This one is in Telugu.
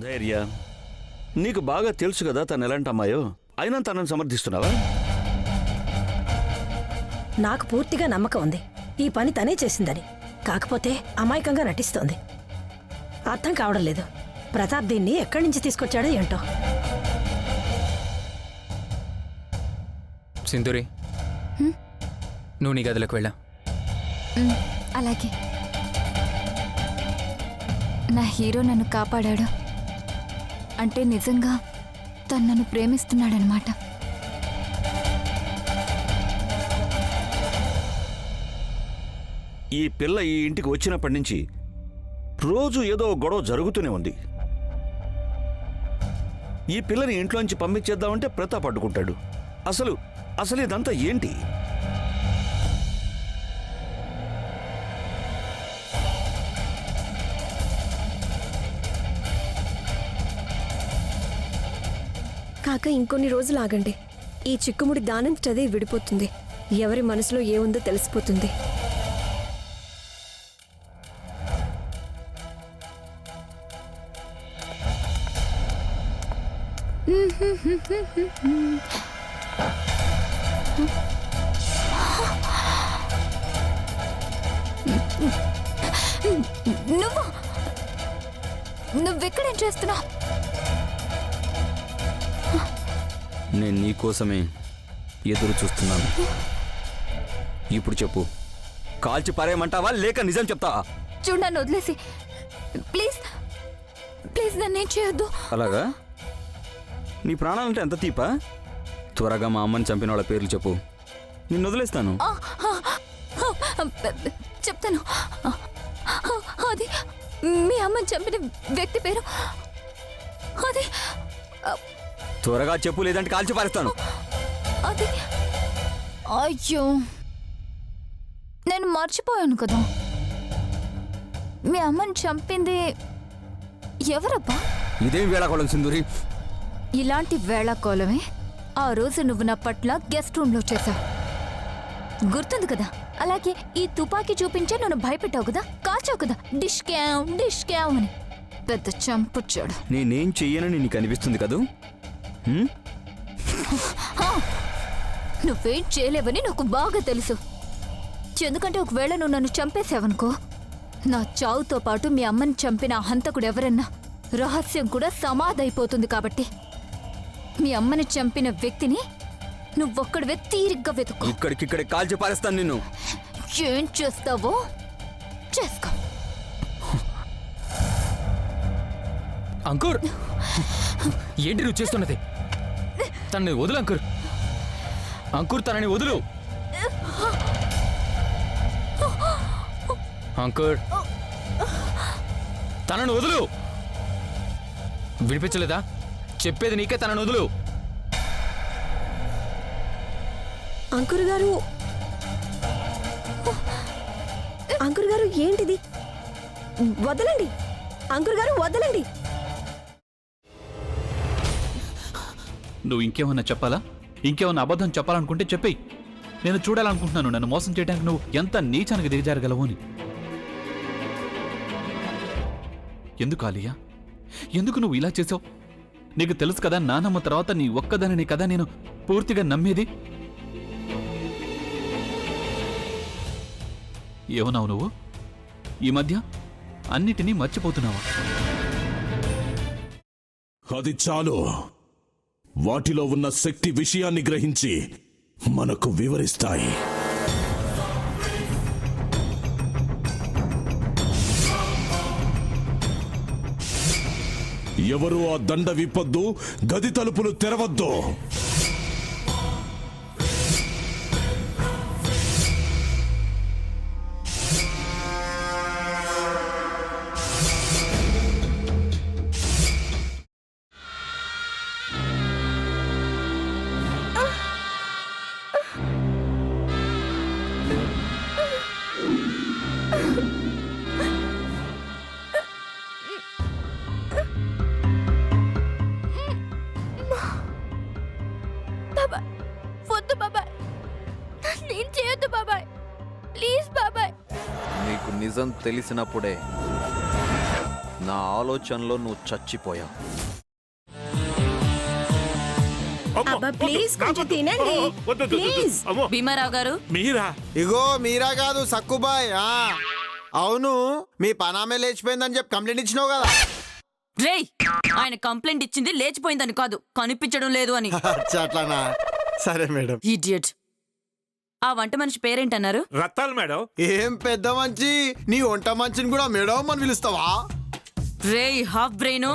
ధైర్య, నీకు బాగా తెలుసు కదా తను ఎలాంటి అమ్మాయో, అయినా తనని సమర్థిస్తున్నావా? నాకు పూర్తిగా నమ్మకం ఉంది ఈ పని తనే చేసిందని. కాకపోతే అమాయకంగా నటిస్తోంది. అర్థం కావడం లేదు ప్రతాప్ దీన్ని ఎక్కడి నుంచి తీసుకొచ్చాడో ఏంటో. సింధూరి, నువ్వు నీ గదిలోకి వెళ్ళా. అలాగే. నా హీరో నన్ను కాపాడాడు అంటే నిజంగా తను నన్ను ప్రేమిస్తున్నాడనమాట. ఈ పిల్ల ఈ ఇంటికి వచ్చినప్పటి నుంచి రోజు ఏదో గొడవ జరుగుతూనే ఉంది. ఈ పిల్లని ఇంట్లోంచి పంపించేద్దామంటే ప్రతాప్ అడ్డుకుంటాడు. అసలు ఇదంతా ఏంటి? కాక ఇంకొన్ని రోజులు ఆగండి. ఈ చిక్కుముడి దానంతటదే విడిపోతుంది. ఎవరి మనసులో ఏముందో తెలిసిపోతుంది. నువ్వెక్కడేం చేస్తున్నావు? నేను నీకోసమే ఎదురు చూస్తున్నాను. ఇప్పుడు చెప్పు, కాల్చి పారేయమంటావా లేక నిజం చెప్తావా? చూడు, నన్ను వదిలేసి ప్లీజ్ ప్లీజ్ నన్నేం చేయొద్దు. అలాగా? నీ ప్రాణాలంటే ఎంత తీపా? త్వరగా మా అమ్మని చంపిన వాళ్ళ పేర్లు చెప్పు, నిన్ను వదిలేస్తాను. చెప్తాను. అది మీ అమ్మని చంపిన వ్యక్తి పేరు. అది త్వరగా చెప్పు, లేదంటే కాల్చి పారేస్తాను. అది అయ్యో, నేను మర్చిపోయాను కదా. మీ అమ్మని చంపింది ఎవరబ్బా? ఇదేం వేళాకోళం సింధూరి? ఇలాంటి వేళాకోళమే ఆ రోజు నువ్వు నా పట్ల గెస్ట్ రూమ్ లో చేశావు, గుర్తుంది కదా. అలాగే ఈ తుపాకీ చూపించే నన్ను భయపెట్టావు కదా, కాచావు కదా, డిష్ క్యావ్ అని. పెద్ద చంపుచ్చాడు. నేనేం చెయ్యనని నీకు అనిపిస్తుంది కదూ? నువ్వేం చేయలేవని నాకు బాగా తెలుసు. ఎందుకంటే ఒకవేళ నువ్వు నన్ను చంపేశావనుకో, నా చావుతో పాటు మీ అమ్మని చంపిన హంతకుడు ఎవరన్నా రహస్యం కూడా సమాధైపోతుంది. కాబట్టి మీ అమ్మని చంపిన వ్యక్తిని నువ్వొక్కడివే తీరిగ్గా వెతుక్కో. ఇక్కడికిక్కడే కాల్చి పారేస్తాను నిన్ను. ఏం చేస్తావో చేసుకో. అంకుర్, ఏంటి నువ్వు చేస్తున్నది? తనని వదులు అంకుర్. అంకుర్, తనని వదులు అంకుర్. తనను వదులు. వినిపించలేదా? చెప్పేది నీకే. తనను వదులు. అంకుర్ గారు ఏంటిది? వదలండి అంకుర్ గారు, వదలండి. నువ్వు ఇంకేమన్నా చెప్పాలా? ఇంకేమన్నా అబద్ధం చెప్పాలనుకుంటే చెప్పేయి. నేను చూడాలనుకుంటున్నాను నన్ను మోసం చేయడానికి నువ్వు ఎంత నీచానికి దిగజారగలవు అని. ఎందుకు ఆలియా, ఎందుకు నువ్వు ఇలా చేసావు? నీకు తెలుసు కదా, నానమ్మ తర్వాత నీ ఒక్కదానిని కదా నేను పూర్తిగా నమ్మేది. ఏమన్నావు నువ్వు? ఈ మధ్య అన్నిటినీ మర్చిపోతున్నావా? అది చాలు. వాటిలో ఉన్న శక్తి విషయాన్ని గ్రహించి మనకు వివరిస్తాయి. ఎవరు ఆ దండ విప్పొద్దు, గది తలుపులు తెరవద్దు. వద్దు బాబాయ్, నేను చేయొద్దు బాబాయ్, ప్లీజ్ బాబాయ్. నీకు నిజం తెలిసినప్పుడే నా ఆలోచనలో నువ్వు చచ్చిపోయావు. అబ్బా ప్లీజ్ కొంచెం తినండి ప్లీజ్. భీమారావు గారు మీరా? ఇగో మీరా కాదు సక్కుబాయ్. అవును, మీ పనామే లేచిపోయిందని చెప్పి కంప్లైంట్ ఇచ్చినావు కదా. రేయ్, ఆయన కంప్లైంట్ ఇచ్చింది లేచిపోయిందని కాదు, కనిపించడం లేదు అని. అట్లానా? సరే మేడం. ఇడియట్. ఆ వంట మనిషి పేరేంటన్నారు? రత్తాలు మేడం. ఏం పెద్ద మంచి, నీ వంట మంచిని కూడా మేడం అని పిలుస్తావా? రేయ్ హాఫ్ బ్రెయిన్,